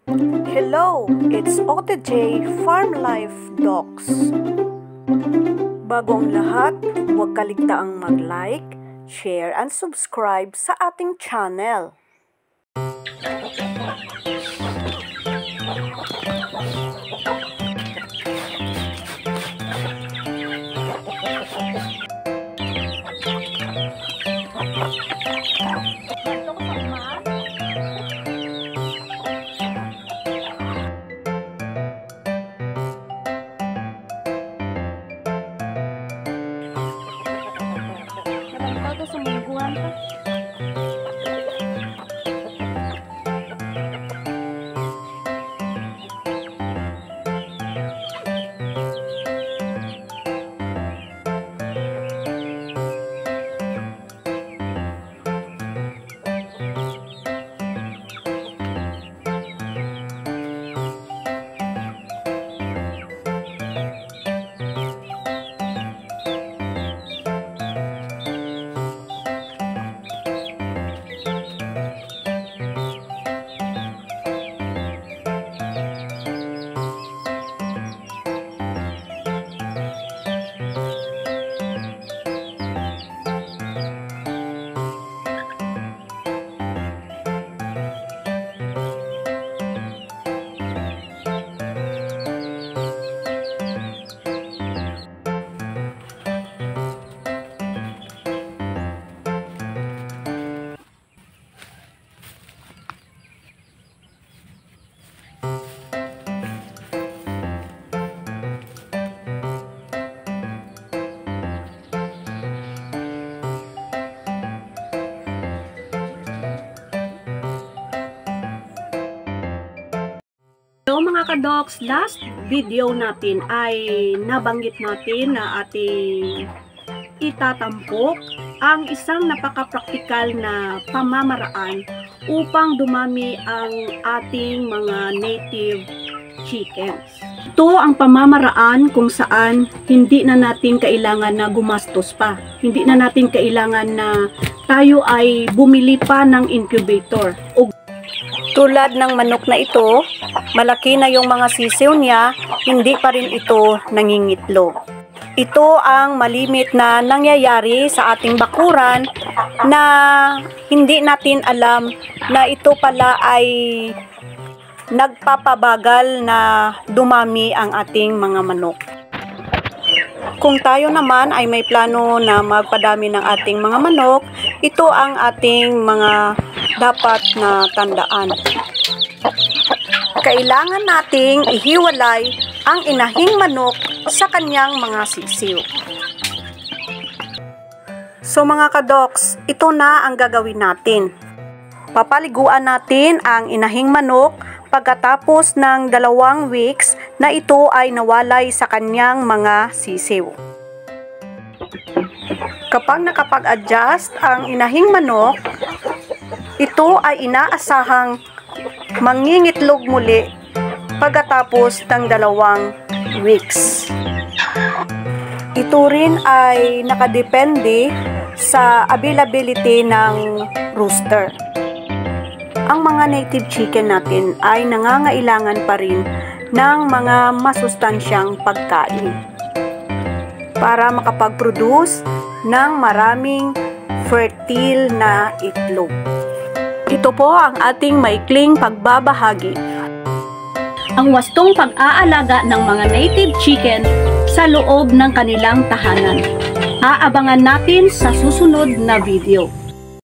Hello, it's OTJ Farm Life Docs. Bago ang lahat, huwag kaligtaang mag-like, share, and subscribe sa ating channel. Sumungguhan ka. So mga kadoks, last video natin ay nabanggit natin na ating itatampok ang isang napaka-praktikal na pamamaraan upang dumami ang ating mga native chickens. Ito ang pamamaraan kung saan hindi na natin kailangan na gumastos pa. Hindi na natin kailangan na tayo ay bumili pa ng incubator. Tulad ng manok na ito, malaki na yung mga sisiw niya, hindi pa rin ito nangingitlog. Ito ang malimit na nangyayari sa ating bakuran na hindi natin alam na ito pala ay nagpapabagal na dumami ang ating mga manok. Kung tayo naman ay may plano na magpadami ng ating mga manok, ito ang ating mga dapat na tandaan. Kailangan nating ihiwalay ang inahing manok sa kanyang mga sisiw. So mga kadoks, ito na ang gagawin natin. Papaliguan natin ang inahing manok pagkatapos ng 2 weeks na ito ay nawalay sa kanyang mga sisiw. Kapag nakapag-adjust ang inahing manok, ito ay inaasahang mangingitlog muli pagkatapos ng 2 weeks. Ito rin ay nakadepende sa availability ng rooster. Ang mga native chicken natin ay nangangailangan pa rin ng mga masustansyang pagkain para makapag-produce ng maraming fertile na itlog. Ito po ang ating maikling pagbabahagi. Ang wastong pag-aalaga ng mga native chicken sa loob ng kanilang tahanan. Aabangan natin sa susunod na video.